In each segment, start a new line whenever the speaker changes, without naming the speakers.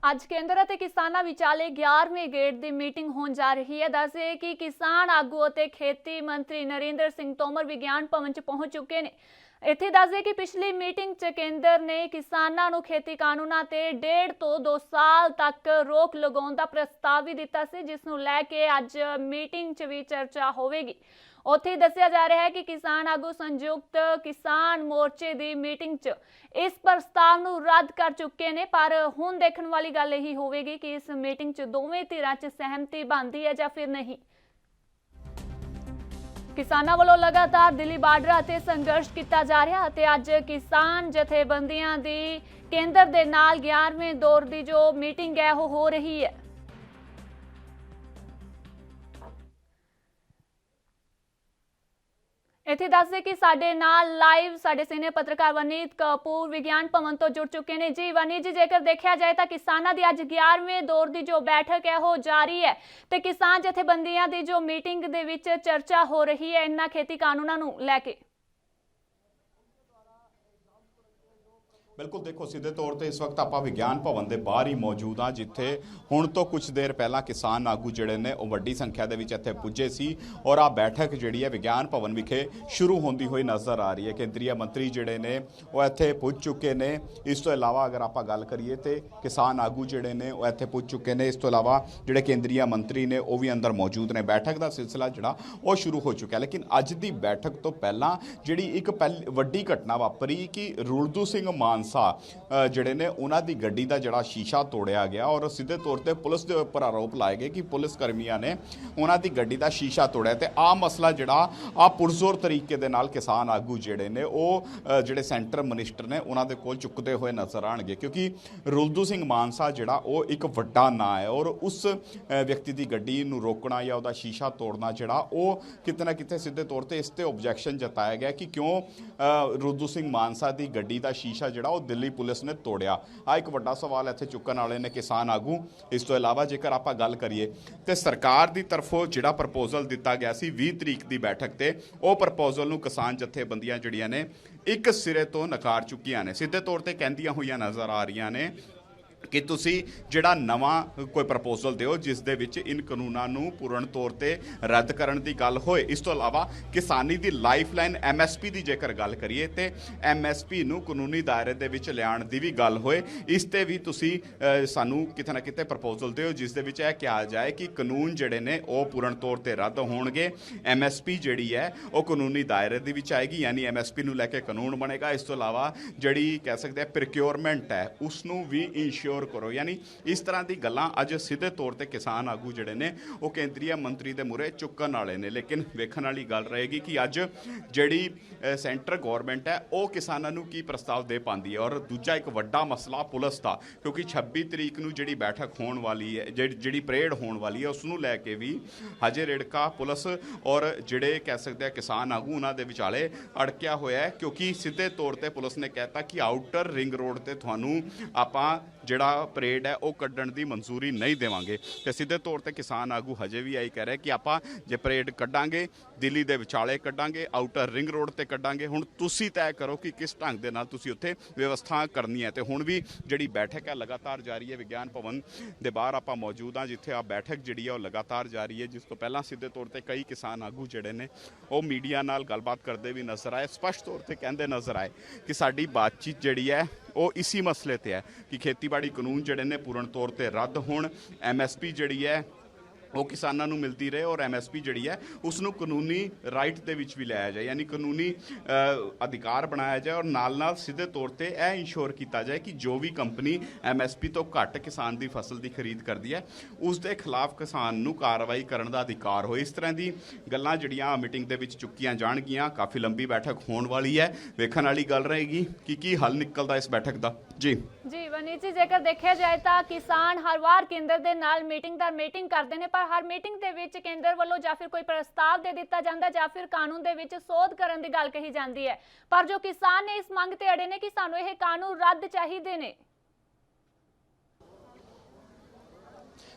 ਅੱਜ ਕੇਂਦਰ ਅਤੇ ਕਿਸਾਨਾਂ ਵਿਚਾਲੇ 11ਵੇਂ ਗੇੜ ਦੀ ਮੀਟਿੰਗ ਹੋਣ ਜਾ ਰਹੀ ਹੈ। ਦੱਸੇ ਕਿ ਕਿਸਾਨ ਆਗੂ ਅਤੇ ਖੇਤੀ ਮੰਤਰੀ ਨਰਿੰਦਰ ਸਿੰਘ ਤੋਮਰ ਵਿਗਿਆਨ ਭਵਨ 'ਚ ਪਹੁੰਚ ਚੁੱਕੇ ਨੇ। ਇੱਥੇ ਦੱਸਦੇ ਕਿ ਪਿਛਲੀ ਮੀਟਿੰਗ 'ਚ ਕੇਂਦਰ ਨੇ ਕਿਸਾਨਾਂ ਨੂੰ ਖੇਤੀ ਕਾਨੂੰਨਾਂ ਤੇ 1.5 ਤੋਂ 2 ਸਾਲ ਤੱਕ ਰੋਕ ਲਗਾਉਣ ਦਾ ਪ੍ਰਸਤਾਵ ਵੀ ਦਿੱਤਾ ਸੀ, ਜਿਸ ਨੂੰ ਲੈ ਕੇ ਅੱਜ ਮੀਟਿੰਗ 'ਚ ਵੀ ਚਰਚਾ ਹੋਵੇਗੀ। ਉੱਥੇ ਦੱਸਿਆ ਜਾ ਰਿਹਾ है कि किसान आगू संयुक्त किसान मोर्चे की मीटिंग च इस प्रस्ताव नूं रद्द कर चुके ने, पर हुण देखण वाली गल यही होवेगी कि इस मीटिंग च दोवें धिरां च सहमति बनदी है जां फिर नहीं। किसानां वल्लों लगातार दिल्ली बार्डर अते संघर्ष किया जा रहा है। अज किसान जथेबंदियां दी केंद्र दे नाल 11वें दौर की जो मीटिंग है वो हो रही है। इत्थे दस दे कि साडे नाल लाइव साडे सीनियर पत्रकार वनीत कपूर विज्ञान भवन तो जुड़ चुके हैं। जी वनीत जी, जेकर देखा जाए तो किसानों की अज 11वें दौर की जो बैठक है वो जारी है, तो किसान जथेबंदियां की जो मीटिंग दे विच चर्चा हो रही है इन्हां खेती कानूनां नूं लैके।
बिल्कुल देखो, सीधे तौर पर इस वक्त आप विज्ञान भवन के बाहर ही मौजूद हाँ, जिथे हुण तो कुछ देर पहला किसान आगू जिहड़े ने वड्डी संख्या के इत्थे पुजे सी और आ बैठक जिहड़ी है विज्ञान भवन विखे शुरू होंदी हुई नज़र आ रही है। केंद्रीय मंत्री जिहड़े ने वो इत्थे पुज चुके ने। इस तो इलावा अगर आप गल करिए तो किसान आगू जिहड़े ने वो इत्थे पुज चुके ने। इस तो इलावा जिहड़े केंद्रीय मंत्री ने वो भी अंदर मौजूद ने। बैठक का सिलसिला जिहड़ा वो शुरू हो चुका है, लेकिन अज की बैठक तो पहला जिहड़ी एक वड्डी घटना वापरी कि रुलदू सिंह मानसा जिहड़े ने उन्हां दी गड्डी दा जिहड़ा शीशा तोड़िया गया और सीधे तौर पर पुलिस के उपर आरोप लाए गए कि पुलिस कर्मियों ने उन्हां दी गड्डी दा शीशा तोड़िया। ते आ मसला जिहड़ा आ पुरजोर तरीके दे नाल किसान आगू जिहड़े ने वो जिहड़े सेंटर मिनिस्टर ने उन्हां दे कोल चुकते हुए नज़र आउणगे, क्योंकि रुलदू सिंह मानसा जिहड़ा वो एक वड्डा नां है और उस व्यक्ति की गड्डी नूं रोकना या उहदा शीशा तोड़ना जिहड़ा वो किते ना किते सीधे तौर पर इस ते ऑब्जैक्शन जताया गया कि क्यों रुलदू सिंह मानसा की गड्डी का शीशा जिहड़ा वो दिल्ली पुलिस ने तोड़िया। आ एक वड्डा सवाल इत्थे चुकण वाले ने किसान आगू। इस तो इलावा जेकर आप गल करिए तो सरकार की तरफों जिहड़ा प्रपोजल दिता गया सी 20 तरीक की बैठक ते वो प्रपोजल नूं किसान जथेबंदियां जिहड़ियां ने एक सिरे तो नकार चुकियां ने। सीधे तौर पर कहंदियां होईयां नज़र आ रही ने कि तुसी जिहड़ा नवां कोई प्रपोजल दिओ जिस दे विच इन कानूनां नूं पूर्ण तौर ते रद्द करन दी गल होए। इस तो इलावा किसानी दी लाइफलाइन MSP दी जेकर गल करिए ते MSP नूं कानूनी दायरे दे विच लिआउण दी भी गल होए। इस ते भी तुसी सानूं किते ना किते प्रपोजल दिओ जिस दे विच कहा जाए कि कानून जिहड़े ने वो पूर्ण तौर ते रद्द होणगे। MSP जिहड़ी है वो कानूनी दायरे दे विच आएगी, यानी MSP नूं लैके कानून बनेगा। इस तो इलावा जिहड़ी कह सकते हैं प्रोक्योरमेंट है उसनूं भी इंश्योर करो, यानी इस तरह की गल्लां अज सीधे तौर पर किसान आगू जिहड़े ने वो केंद्रीय मंत्री के मूहरे चुकन वाले ने। लेकिन वेखण वाली गल रहेगी कि अज जिहड़ी सेंटर गौरमेंट है वो किसानों नूं की प्रस्ताव दे पाती है। और दूजा एक वड्डा मसला पुलिस का, क्योंकि 26 तरीक नूं जिहड़ी बैठक होने वाली है, जिहड़ी परेड होने वाली है, उसनूं लैके भी हजे रिड़का पुलिस और जिहड़े कह सकते हैं किसान आगू उन्हां दे विचाले अड़किया होया है। क्योंकि सीधे तौर पर पुलिस ने कहता कि आउटर रिंग रोड ते तुहानूं आपां जिहड़ा परेड है वो कड्ढण दी मंजूरी नहीं देवांगे। तो सीधे तौर पर किसान आगू हजे भी यही कह रहे कि आपां जे परेड कड्डांगे दिल्ली दे विचाले कड्डांगे, आउटर रिंग रोड ते कड्डांगे। हुण तुसी तय करो कि किस ढंग दे नाल तुसी उत्थे व्यवस्था करनी है। तो हुण भी जिहड़ी बैठक है लगातार जारी है। विज्ञान भवन दे बाहर आपां मौजूद हाँ, जिथे आ बैठक जिहड़ी है वो लगातार जारी है। जिस तो पहला सीधे तौर पर कई किसान आगू जिहड़े ने वो मीडिया नाल गलबात करते भी नज़र आए। स्पष्ट तौर पर कहते नज़र आए कि साडी बातचीत जिहड़ी है वो इसी मसले ते है कि खेतीबाड़ी कानून जिहड़े ने पूर्ण तौर पर रद्द होण, MSP जिहड़ी है वो किसानों नूं मिलती रहे और MSP जिहड़ी है उसनूं कानूनी राइट दे विच भी लाया जाए, यानी कानूनी अधिकार बनाया जाए। और नाल नाल सीधे तौर पर यह इंश्योर किया जाए कि जो भी कंपनी MSP तो घट किसान की फसल की खरीद करती है उस दे खिलाफ किसान नूं कार्रवाई करने का अधिकार हो। इस तरह की गल्लां जिहड़ियां मीटिंग दे विच चुकियां जाणगियां। काफ़ी लंबी बैठक होने वाली है। वेखण वाली गल रहेगी कि की हल निकलदा इस बैठक का। जी
वनीत जी, जेकर देखा जाए तो किसान हर वार केंद्र दे नाल मीटिंग करते हैं, पर हर मीटिंग दे विच केंद्र वालों जां फिर कोई प्रस्ताव दे दिता जांदा जां फिर कानून दे विच सोध करन दी गल कही जाती है, पर जो किसान ने इस मंग ते अड़े ने कि सानू यह कानून रद्द चाहिए ने।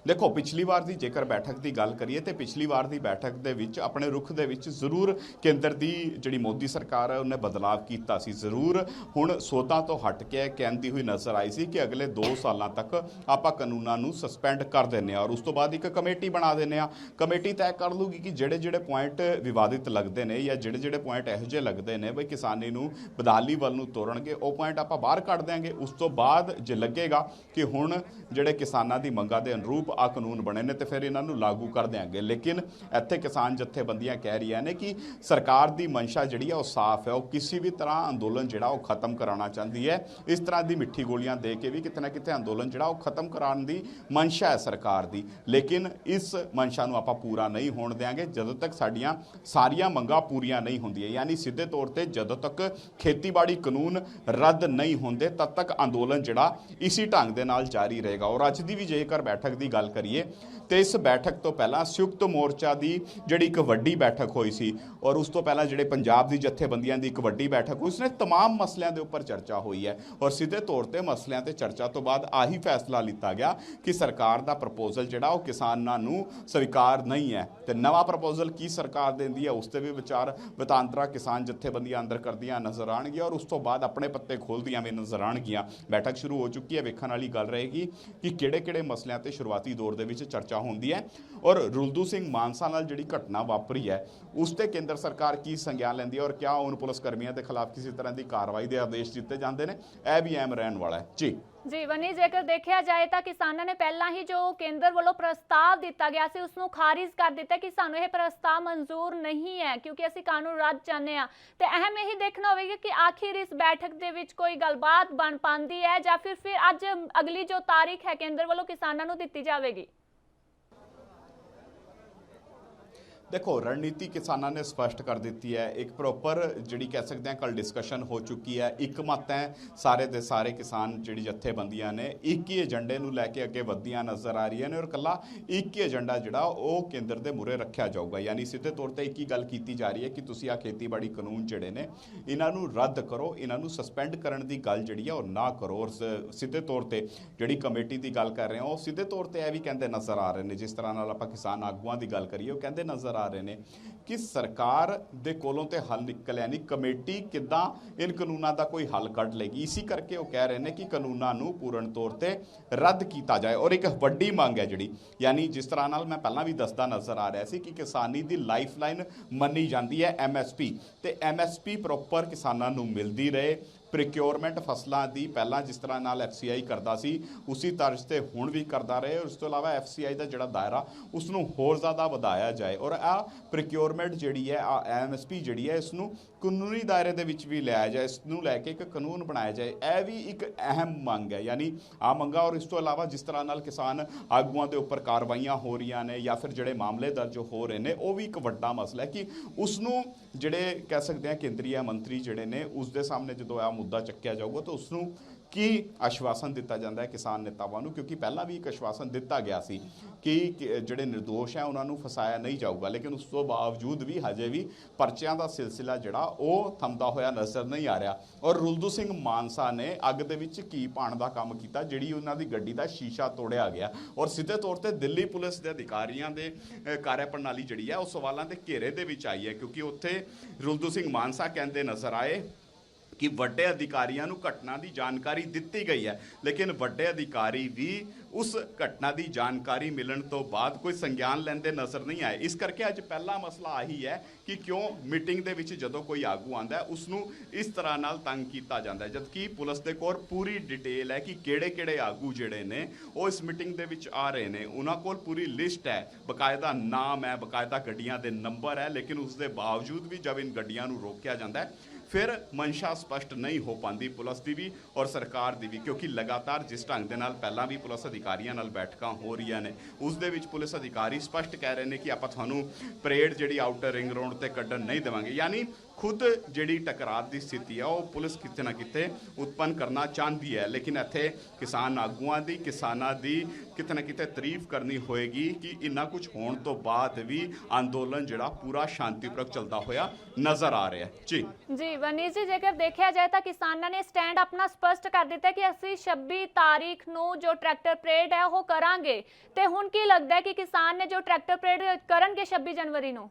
ਦੇਖੋ ਪਿਛਲੀ ਵਾਰ ਦੀ ਜੇਕਰ ਬੈਠਕ ਦੀ ਗੱਲ ਕਰੀਏ ਤੇ ਪਿਛਲੀ ਵਾਰ ਦੀ ਬੈਠਕ ਦੇ ਵਿੱਚ ਆਪਣੇ ਰੁਖ ਦੇ ਵਿੱਚ ਜ਼ਰੂਰ ਕੇਂਦਰ ਦੀ ਜਿਹੜੀ ਮੋਦੀ ਸਰਕਾਰ ਹੈ ਉਹਨੇ ਬਦਲਾਵ ਕੀਤਾ ਸੀ। ਜ਼ਰੂਰ ਹੁਣ ਸੋਧਾਂ ਤੋਂ ਹਟ ਕੇ ਕਹਿੰਦੀ ਹੋਈ ਨਜ਼ਰ ਆਈ ਸੀ ਕਿ ਅਗਲੇ 2 ਸਾਲਾਂ ਤੱਕ ਆਪਾਂ ਕਾਨੂੰਨਾਂ ਨੂੰ ਸਸਪੈਂਡ ਕਰ ਦਿੰਦੇ ਆ ਔਰ ਉਸ ਤੋਂ ਬਾਅਦ ਇੱਕ ਕਮੇਟੀ ਬਣਾ ਦਿੰਦੇ ਆ। ਕਮੇਟੀ ਤੈਅ ਕਰ ਲੂਗੀ ਕਿ ਜਿਹੜੇ ਪੁਆਇੰਟ ਵਿਵਾਦਿਤ ਲੱਗਦੇ ਨੇ ਜਾਂ ਜਿਹੜੇ ਪੁਆਇੰਟ ਇਹੋ ਜਿਹੇ ਲੱਗਦੇ ਨੇ ਬਈ ਕਿਸਾਨੀ ਨੂੰ ਬਦਹਾਲੀ ਵੱਲ ਨੂੰ ਤੋਰਨਗੇ ਉਹ ਪੁਆਇੰਟ ਆਪਾਂ ਬਾਹਰ ਕੱਢ ਦਿਆਂਗੇ। ਉਸ ਤੋਂ ਬਾਅਦ ਜੇ ਲੱਗੇਗਾ ਕਿ ਹੁਣ ਜਿਹੜੇ ਕਿਸਾਨਾਂ ਦੀ ਮੰਗਾਂ ਦੇ ਅਨੁਰੂਪ ਆ ਕਾਨੂੰਨ ਬਣੇ ਨੇ ਤੇ ਫਿਰ ਇਹਨਾਂ ਨੂੰ ਲਾਗੂ ਕਰ ਦਿਆਂਗੇ। ਲੇਕਿਨ ਇੱਥੇ ਕਿਸਾਨ ਜਥੇਬੰਦੀਆਂ ਕਹਿ ਰਹੀਆਂ ਨੇ ਕਿ ਸਰਕਾਰ ਦੀ ਮਨਸ਼ਾ ਜਿਹੜੀ ਆ ਉਹ ਸਾਫ਼ ਹੈ, ਉਹ ਕਿਸੇ ਵੀ ਤਰ੍ਹਾਂ ਅੰਦੋਲਨ ਜਿਹੜਾ ਉਹ ਖਤਮ ਕਰਾਉਣਾ ਚਾਹੁੰਦੀ ਹੈ। ਇਸ ਤਰ੍ਹਾਂ ਦੀ ਮਿੱਠੀ ਗੋਲੀਆਂ ਦੇ ਕੇ ਵੀ ਕਿਤੇ ਨਾ ਕਿਤੇ ਅੰਦੋਲਨ ਜਿਹੜਾ ਉਹ ਖਤਮ ਕਰਾਉਣ ਦੀ ਮਨਸ਼ਾ ਹੈ ਸਰਕਾਰ ਦੀ। ਲੇਕਿਨ ਇਸ ਮਨਸ਼ਾ ਨੂੰ ਆਪਾਂ ਪੂਰਾ ਨਹੀਂ ਹੋਣ ਦਿਆਂਗੇ ਜਦੋਂ ਤੱਕ ਸਾਡੀਆਂ ਸਾਰੀਆਂ ਮੰਗਾਂ ਪੂਰੀਆਂ ਨਹੀਂ ਹੁੰਦੀਆਂ, ਯਾਨੀ ਸਿੱਧੇ ਤੌਰ ਤੇ ਜਦੋਂ ਤੱਕ ਖੇਤੀਬਾੜੀ ਕਾਨੂੰਨ ਰੱਦ ਨਹੀਂ ਹੁੰਦੇ ਤਦ ਤੱਕ ਅੰਦੋਲਨ ਜਿਹੜਾ ਇਸੇ ਢੰਗ ਦੇ ਨਾਲ ਜਾਰੀ ਰਹੇਗਾ। ਔਰ ਅੱਜ ਦੀ ਵੀ ਜੇਕਰ ਬੈਠਕ ਦੀ ਗੱਲ ਕਰੀਏ ਤੇ ਇਸ ਬੈਠਕ ਤੋਂ ਪਹਿਲਾਂ ਸੰਯੁਕਤ ਮੋਰਚਾ ਦੀ ਜਿਹੜੀ ਇੱਕ ਵੱਡੀ ਬੈਠਕ ਹੋਈ ਸੀ ਔਰ ਉਸ ਤੋਂ ਪਹਿਲਾਂ ਜਿਹੜੇ ਪੰਜਾਬ ਦੀ ਜਥੇਬੰਦੀਆਂ ਦੀ ਇੱਕ ਵੱਡੀ ਬੈਠਕ ਹੋਈ, ਉਸਨੇ तमाम ਮਸਲਿਆਂ ਦੇ ਉੱਪਰ ਚਰਚਾ ਹੋਈ ਹੈ ਔਰ ਸਿੱਧੇ ਤੌਰ ਤੇ ਮਸਲਿਆਂ ਤੇ ਚਰਚਾ ਤੋਂ ਬਾਅਦ ਆਹੀ ਫੈਸਲਾ ਲਿੱਤਾ ਗਿਆ ਕਿ ਸਰਕਾਰ ਦਾ ਪ੍ਰਪੋਜ਼ਲ ਜਿਹੜਾ ਉਹ ਕਿਸਾਨਾਂ ਨੂੰ ਸਵੀਕਾਰ ਨਹੀਂ ਹੈ ਤੇ ਨਵਾਂ ਪ੍ਰਪੋਜ਼ਲ ਕੀ ਸਰਕਾਰ ਦਿੰਦੀ ਹੈ ਉਸ ਤੇ ਵੀ ਵਿਚਾਰ ਵਟਾਂਦਰਾ ਕਿਸਾਨ ਜਥੇਬੰਦੀਆਂ ਅੰਦਰ ਕਰਦੀਆਂ ਨਜ਼ਰ ਆਉਣਗੀਆਂ ਔਰ ਉਸ ਤੋਂ ਬਾਅਦ ਆਪਣੇ ਪੱਤੇ ਖੋਲ੍ਹਦੀਆਂ ਵੀ ਨਜ਼ਰ ਆਉਣਗੀਆਂ। ਬੈਠਕ ਸ਼ੁਰੂ ਹੋ ਚੁੱਕੀ ਹੈ, ਵੇਖਣ ਵਾਲੀ ਗੱਲ ਰਹੇਗੀ ਕਿ ਕਿਹੜੇ ਮਸਲਿਆਂ ਤੇ ਸ਼ੁਰੂਆਤੀ ਦੌਰ ਦੇ ਵਿੱਚ ਚਰਚਾ ਹੁੰਦੀ ਹੈ ਔਰ ਰੁਲਦੂ ਸਿੰਘ ਮਾਨਸਾ ਨਾਲ ਜਿਹੜੀ ਘਟਨਾ ਵਾਪਰੀ ਹੈ ਉਸ ਤੇ ਕੇਂਦਰ ਸਰਕਾਰ ਕੀ ਸੰਗਿਆਨ ਲੈਂਦੀ ਹੈ ਔਰ ਕਿਆ ਹੁਣ ਪੁਲਿਸ ਕਰਮੀਆਂ ਦੇ ਖਿਲਾਫ ਕਿਸੇ ਤਰ੍ਹਾਂ ਦੀ ਕਾਰਵਾਈ ਦੇ ਆਦੇਸ਼ ਦਿੱਤੇ ਜਾਂਦੇ ਨੇ, ਇਹ ਵੀ ਅਹਿਮ ਰਹਿਣ ਵਾਲਾ ਹੈ। ਜੀ
ਵਨੀ, ਜੇਕਰ ਦੇਖਿਆ ਜਾਏ ਤਾਂ ਕਿਸਾਨਾਂ ਨੇ ਪਹਿਲਾਂ ਹੀ ਜੋ ਕੇਂਦਰ ਵੱਲੋਂ ਪ੍ਰਸਤਾਵ ਦਿੱਤਾ ਗਿਆ ਸੀ ਉਸ ਨੂੰ ਖਾਰਿਜ ਕਰ ਦਿੱਤਾ ਕਿ ਸਾਨੂੰ ਇਹ ਪ੍ਰਸਤਾਵ ਮਨਜ਼ੂਰ ਨਹੀਂ ਹੈ ਕਿਉਂਕਿ ਅਸੀਂ ਕਾਨੂੰਨ ਰੱਦ ਚਾਹੁੰਦੇ ਹਾਂ। ਤੇ ਅਹਿਮ ਇਹ ਦੇਖਣਾ ਹੋਵੇਗਾ ਕਿ ਆਖਿਰ ਇਸ ਬੈਠਕ ਦੇ ਵਿੱਚ ਕੋਈ ਗੱਲਬਾਤ ਬਣ ਪਾਉਂਦੀ ਹੈ ਜਾਂ ਫਿਰ ਅੱਜ ਅਗਲੀ ਜੋ ਤਾਰੀਖ ਹੈ ਕੇਂਦਰ ਵੱਲੋਂ ਕਿਸਾਨਾਂ ਨੂੰ ਦਿੱਤੀ ਜਾਵੇਗੀ।
देखो रणनीति किसानों ने स्पष्ट कर दी है, एक प्रॉपर जी कह सकते हैं कल डिस्कशन हो चुकी है, एक मत है सारे दे सारे किसान जी जथेबंदियां ने एक ही एजेंडे नूं लैके अगे वधियां नज़र आ रही ने और कला एक ही एजेंडा जिहड़ा वो केंद्र के मूहरे रखा जाऊगा। यानी सीधे तौर पर एक ही गल की जा रही है कि तुसीं आ खेतीबाड़ी कानून जिहड़े ने इन्हां नूं रद्द करो, इन्हां नूं सस्पेंड करन दी गल जिहड़ी है वो ना करो। और सीधे तौर पर जिहड़ी कमेटी की गल कर रहे हो सीधे तौर पर यह भी कहते नज़र आ रहे हैं, जिस तरह नाल आपां किसान आगूआं की गल करिए वो कहते नज़र आ रहे हैं कि सरकार दे कोलों ते हल निकलिया नहीं, कमेटी किदां इन कानूनों का कोई हल कढ़ लेगी। इसी करके वो कह रहे हैं कि कानूनों नूं पूर्ण तौर पर रद्द किया जाए। और एक वड्डी मंग है जिहड़ी, यानी जिस तरह नाल मैं पहलां भी दसदा नज़र आ रहा सी कि किसानी दी लाइफ लाइन मनी जाती है MSP, ते MSP प्रॉपर किसानों नूं मिलती रहे। प्रिक्योरमेंट फसलों की पहला जिस तरह नाल FCI करता सी उसी तर्ज से हुण भी करता रहे। उस तो इलावा FCI का जिहड़ा दायरा उसनूं होर ज़्यादा वधाया जाए और आ प्रिक्योरमेंट जिहड़ी है MSP जिहड़ी है इसनूं कानूनी दायरे दे विच भी लिया जाए, इसनूं लैके एक कानून बनाया जाए। यह भी एक अहम मंग है, यानी आ मंगा। और इस तो इलावा जिस तरह नाल किसान आगूआं दे उपर कार्रवाइयां हो रही ने या फिर जिहड़े मामले दर्ज हो रहे हैं वो भी एक वड्डा मसला है कि उसनूं जिहड़े कह सकते हैं केंद्रीय मंत्री जिहड़े ने उसके सामने जो आ मुद्दा चक्या जाऊगा तो उसनूं की आश्वासन दिता जाता है किसान नेतावां नूं, क्योंकि पहला भी एक आश्वासन दिता गया सी कि जिहड़े निर्दोष है उन्होंने फसाया नहीं जाऊगा। लेकिन उस तो बावजूद भी हजे भी परचियां का सिलसिला जिहड़ा वो थमदा होया नज़र नहीं आ रहा। और रुलदू सिंह मानसा ने अग दे विच की पाण दा काम कीता, जिहड़ी उन्हां दी गड्डी दा शीशा तोड़िया गया और सीधे तौर पर दिल्ली पुलिस के अधिकारियों के कार्यप्रणाली जिहड़ी है उस सवालों के घेरे दे विच आई है, क्योंकि उत्थे रुलदू सिंह मानसा कहते नज़र आए कि वड्डे अधिकारियों नूं घटना की जानकारी दी गई है, लेकिन वड्डे अधिकारी भी उस घटना की जानकारी मिलने तो बाद कोई संज्ञान लेंदे नज़र नहीं आए। इस करके अज पहला मसला आही है कि क्यों मीटिंग दे विच जदों कोई आगू आंदा है उसनूं इस तरह नाल तंग कीता जांदा है, जबकि पुलिस दे कोल पूरी डिटेल है कि किहड़े आगू जिहड़े ने वो इस मीटिंग दे विच आ रहे हैं। उन्हां कोल पूरी लिस्ट है, बकायदा नाम है, बकायदा गड्डियां दे नंबर है, लेकिन उसके बावजूद भी जब इन गड्डियां नूं रोकिया जाता है फिर मंशा स्पष्ट नहीं हो पाती पुलिस की भी और सरकार की भी, क्योंकि लगातार जिस ढंग के नाल पहला भी पुलिस अधिकारियों नाल बैठकां हो रही ने उस दे विच पुलिस अधिकारी स्पष्ट कह रहे हैं कि आपां तुहानूं परेड जिहड़ी आउटर रिंग रोड ते कड्ढण नहीं देवांगे। यानी खुद ਜਿਹੜੀ ਟਕਰਾਅ ਦੀ ਸਥਿਤੀ ਆ ਉਹ ਪੁਲਿਸ ਕਿਤੇ ਨਾ ਕਿਤੇ ਉਤਪੰਨ ਕਰਨਾ ਚਾਹੁੰਦੀ ਹੈ। ਲੇਕਿਨ ਇੱਥੇ ਕਿਸਾਨ ਆਗੂਆਂ ਦੀ ਕਿਸਾਨਾਂ ਦੀ ਕਿਤੇ ਨਾ ਕਿਤੇ ਤਾਰੀਫ ਕਰਨੀ ਹੋਏਗੀ ਕਿ ਇੰਨਾ ਕੁਝ ਹੋਣ ਤੋਂ ਬਾਅਦ ਵੀ ਅੰਦੋਲਨ ਜਿਹੜਾ ਪੂਰਾ ਸ਼ਾਂਤੀਪੂਰਵਕ ਚੱਲਦਾ ਹੋਇਆ ਨਜ਼ਰ ਆ ਰਿਹਾ ਹੈ।
ਜੀ ਵਨੀਸ਼ ਜੀ, ਜੇਕਰ ਦੇਖਿਆ ਜਾਏ ਤਾਂ ਕਿਸਾਨਾਂ ਨੇ ਸਟੈਂਡ ਆਪਣਾ ਸਪਸ਼ਟ ਕਰ ਦਿੱਤਾ ਕਿ ਅਸੀਂ 26 ਤਾਰੀਖ ਨੂੰ ਜੋ ਟਰੈਕਟਰ ਪਰੇਡ ਹੈ ਉਹ ਕਰਾਂਗੇ। ਤੇ ਹੁਣ ਕੀ ਲੱਗਦਾ ਹੈ ਕਿ ਕਿਸਾਨ ਨੇ ਜੋ ਟਰੈਕਟਰ ਪਰੇਡ ਕਰਨਗੇ 26 ਜਨਵਰੀ ਨੂੰ?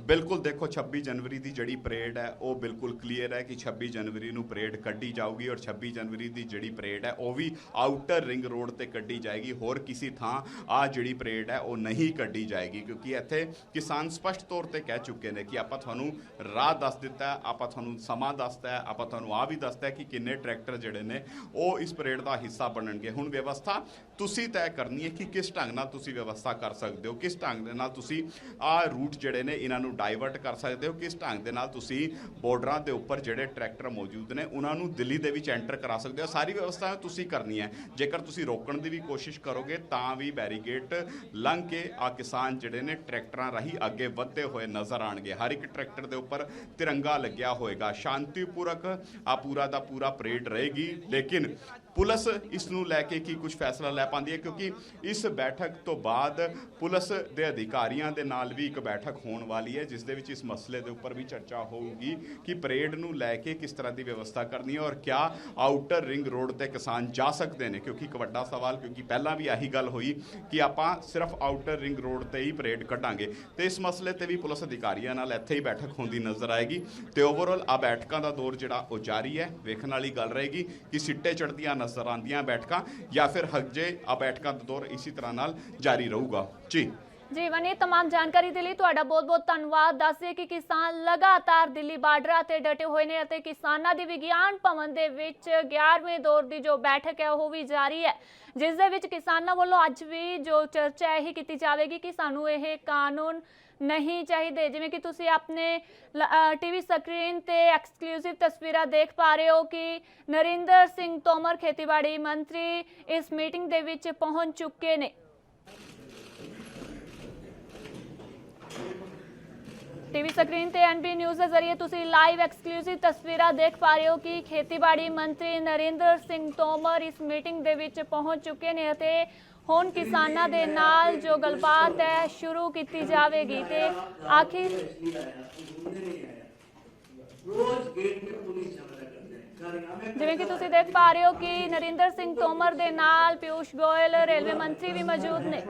ਬਿਲਕੁਲ ਦੇਖੋ 26 ਜਨਵਰੀ ਦੀ ਜਿਹੜੀ ਪਰੇਡ ਹੈ ਉਹ ਬਿਲਕੁਲ ਕਲੀਅਰ ਹੈ ਕਿ 26 ਜਨਵਰੀ ਨੂੰ ਪਰੇਡ ਕੱਢੀ ਜਾਊਗੀ ਔਰ 26 ਜਨਵਰੀ ਦੀ ਜਿਹੜੀ ਪਰੇਡ ਹੈ ਉਹ ਵੀ ਆਊਟਰ ਰਿੰਗ ਰੋਡ ਤੇ ਕੱਢੀ ਜਾਏਗੀ। ਹੋਰ ਕਿਸੇ ਥਾਂ ਆ ਜਿਹੜੀ ਪਰੇਡ ਹੈ ਉਹ ਨਹੀਂ ਕੱਢੀ ਜਾਏਗੀ ਕਿਉਂਕਿ ਇੱਥੇ ਕਿਸਾਨ ਸਪਸ਼ਟ ਤੌਰ ਤੇ ਕਹਿ ਚੁੱਕੇ ਨੇ ਕਿ ਆਪਾਂ ਤੁਹਾਨੂੰ ਰਾਹ ਦੱਸ ਦਿੱਤਾ ਹੈ, ਆਪਾਂ ਤੁਹਾਨੂੰ ਸਮਾਂ ਦੱਸਤਾ ਹੈ, ਆਪਾਂ ਤੁਹਾਨੂੰ ਆ ਵੀ ਦੱਸਤਾ ਹੈ ਕਿ ਕਿੰਨੇ ਟਰੈਕਟਰ ਜਿਹੜੇ ਨੇ ਉਹ ਇਸ ਪਰੇਡ ਦਾ ਹਿੱਸਾ ਬਣਨਗੇ। ਹੁਣ ਵਿਵਸਥਾ ਤੁਸੀਂ ਤੈਅ ਕਰਨੀ ਹੈ ਕਿ ਕਿਸ ਢੰਗ ਨਾਲ ਤੁਸੀਂ ਵਿਵਸਥਾ ਕਰ ਸਕਦੇ ਹੋ, ਕਿਸ ਢੰਗ ਦੇ ਨਾਲ ਤੁਸੀਂ ਆ ਰੂਟ ਜਿਹੜੇ ਨੇ ਇਹਨਾਂ ਨੂੰ ਡਾਈਵਰਟ ਕਰ ਸਕਦੇ ਹੋ, ਕਿਸ ਢੰਗ ਦੇ ਨਾਲ ਤੁਸੀਂ ਬਾਰਡਰਾਂ ਦੇ ਉੱਪਰ ਜਿਹੜੇ ਟਰੈਕਟਰ ਮੌਜੂਦ ਨੇ ਉਹਨਾਂ ਨੂੰ ਦਿੱਲੀ ਦੇ ਵਿੱਚ ਐਂਟਰ ਕਰਾ ਸਕਦੇ ਹੋ। ਸਾਰੀ ਵਿਵਸਥਾ ਤੁਸੀਂ ਕਰਨੀ ਹੈ। ਜੇਕਰ ਤੁਸੀਂ ਰੋਕਣ ਦੀ ਵੀ ਕੋਸ਼ਿਸ਼ ਕਰੋਗੇ ਤਾਂ ਵੀ ਬੈਰੀਕੇਡ ਲੰਘ ਕੇ ਆ ਕਿਸਾਨ ਜਿਹੜੇ ਨੇ ਟਰੈਕਟਰਾਂ ਰਾਹੀਂ ਅੱਗੇ ਵਧਦੇ ਹੋਏ ਨਜ਼ਰ ਆਣਗੇ। ਹਰ ਇੱਕ ਟਰੈਕਟਰ ਦੇ ਉੱਪਰ ਤਿਰੰਗਾ ਲੱਗਿਆ ਹੋਏਗਾ। ਸ਼ਾਂਤੀਪੂਰਵਕ ਆ ਪੂਰਾ ਦਾ ਪੂਰਾ ਪਰੇਡ ਰਹੇਗੀ। ਲੇਕਿਨ ਪੁਲਿਸ ਇਸ ਨੂੰ ਲੈ ਕੇ ਕੀ ਕੁਝ ਫੈਸਲਾ ਲੈ ਪਾਉਂਦੀ ਹੈ ਕਿਉਂਕਿ ਇਸ ਬੈਠਕ ਤੋਂ ਬਾਅਦ ਪੁਲਿਸ ਦੇ ਅਧਿਕਾਰੀਆਂ ਦੇ ਨਾਲ ਵੀ ਇੱਕ ਬੈਠਕ ਹੋਣ ਵਾਲੀ ਹੈ ਜਿਸ ਦੇ ਵਿੱਚ ਇਸ ਮਸਲੇ ਦੇ ਉੱਪਰ ਵੀ ਚਰਚਾ ਹੋਊਗੀ ਕਿ ਪਰੇਡ ਨੂੰ ਲੈ ਕੇ ਕਿਸ ਤਰ੍ਹਾਂ ਦੀ ਵਿਵਸਥਾ ਕਰਨੀ ਹੈ ਔਰ ਕਿਆ ਆਊਟਰ ਰਿੰਗ ਰੋਡ ਤੇ ਕਿਸਾਨ ਜਾ ਸਕਦੇ ਨੇ ਕਿਉਂਕਿ ਇੱਕ ਵੱਡਾ ਸਵਾਲ, ਕਿਉਂਕਿ ਪਹਿਲਾਂ ਵੀ ਆਹੀ ਗੱਲ ਹੋਈ ਕਿ ਆਪਾਂ ਸਿਰਫ ਆਊਟਰ ਰਿੰਗ ਰੋਡ ਤੇ ਹੀ ਪਰੇਡ ਕੱਢਾਂਗੇ ਤੇ ਇਸ ਮਸਲੇ ਤੇ ਵੀ ਪੁਲਿਸ ਅਧਿਕਾਰੀਆਂ ਨਾਲ ਇੱਥੇ ਹੀ ਬੈਠਕ ਹੁੰਦੀ ਨਜ਼ਰ ਆਏਗੀ ਤੇ ਓਵਰਆਲ ਆ ਬੈਠਕਾਂ ਦਾ ਦੌਰ ਜਿਹੜਾ ਉਹ ਜਾਰੀ ਹੈ। ਵੇਖਣ ਵਾਲੀ ਗੱਲ ਰਹੇਗੀ ਕਿ ਸਿੱਟੇ ਚੜ੍ਹਦੀਆਂ ਨਜ਼ਰ ਆਉਂਦੀਆਂ ਬੈਠਕਾਂ ਜਾਂ ਫਿਰ ਹਜੇ ਆ ਬੈਠਕਾਂ ਦਾ ਦੌਰ ਇਸੇ ਤਰ੍ਹਾਂ ਨਾਲ ਜਾਰੀ ਰਹੂਗਾ। ਜੀ
ਵਨੀ, तमाम ਜਾਣਕਾਰੀ ਦੇ ਲਈ ਤੁਹਾਡਾ ਬਹੁਤ-ਬਹੁਤ ਧੰਨਵਾਦ। ਦੱਸਦੇ ਕਿ ਕਿਸਾਨ ਲਗਾਤਾਰ ਦਿੱਲੀ ਬਾਰਡਰਾਂ ਤੇ ਡਟੇ ਹੋਏ ਨੇ ਅਤੇ ਕਿਸਾਨਾਂ ਦੀ ਵਿਗਿਆਨ ਭਵਨ ਦੇ ਵਿੱਚ 11ਵੇਂ ਦੌਰ ਦੀ ਜੋ ਬੈਠਕ ਹੈ ਉਹ ਵੀ ਜਾਰੀ ਹੈ ਜਿਸ ਦੇ ਵਿੱਚ ਕਿਸਾਨਾਂ ਵੱਲੋਂ ਅੱਜ ਵੀ ਜੋ ਚਰਚਾ ਇਹੀ ਕੀਤੀ ਜਾਵੇਗੀ ਕਿ ਸਾਨੂੰ ਇਹ ਕਾਨੂੰਨ नहीं चाहिए। जिवें कि तुसी अपने टीवी स्क्रीन ते एक्सक्लूसिव तस्वीरां देख पा रहे हो कि नरिंदर सिंह तोमर खेतीबाड़ी मंत्री इस मीटिंग दे विच पहुंच चुके ने। टीवी स्क्रीन ते एनबी न्यूज़ के जरिए तुसी लाइव एक्सक्लूसिव तस्वीरां देख पा रहे हो कि खेतीबाड़ी मंत्री नरिंदर सिंह तोमर इस मीटिंग दे विच पहुंच चुके ने ते ਹੁਣ ਕਿਸਾਨਾਂ ਦੇ ਨਾਲ ਜੋ ਗੱਲਬਾਤ ਹੈ ਸ਼ੁਰੂ ਕੀਤੀ ਜਾਵੇਗੀ ਤੇ ਆਖਿਰ ਜਿਵੇਂ ਕਿ ਤੁਸੀਂ ਦੇਖ ਪਾ ਰਹੇ ਹੋ ਕਿ ਨਰਿੰਦਰ ਸਿੰਘ ਤੋਮਰ ਦੇ ਨਾਲ ਪਿਊਸ਼ ਗੋਇਲ ਰੇਲਵੇ ਮੰਤਰੀ ਵੀ ਮੌਜੂਦ ਨੇ।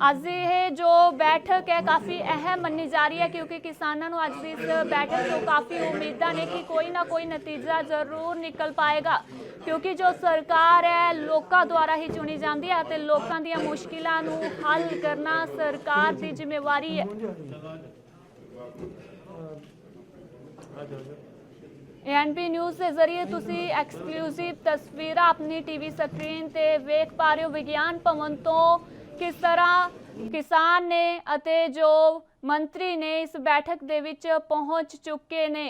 ਅੱਜ ਇਹ ਜੋ बैठक है काफ़ी अहम मनी जा रही है क्योंकि किसानों को अज इस बैठक तो काफ़ी उम्मीदा ने कि कोई ना कोई नतीजा जरूर निकल पाएगा क्योंकि जो सरकार है लोगों द्वारा ही चुनी जाती है तो लोगों दी मुश्किलों को हल करना सरकार की जिम्मेवारी है। एनबी न्यूज़ के जरिए तुसी एक्सक्लूसिव तस्वीर अपनी टीवी स्क्रीन ते वेख पा रहे हो विज्ञान भवन तो किस तरह किसान ने अते जो मंत्री ने इस बैठक दे विच पहुंच चुके ने।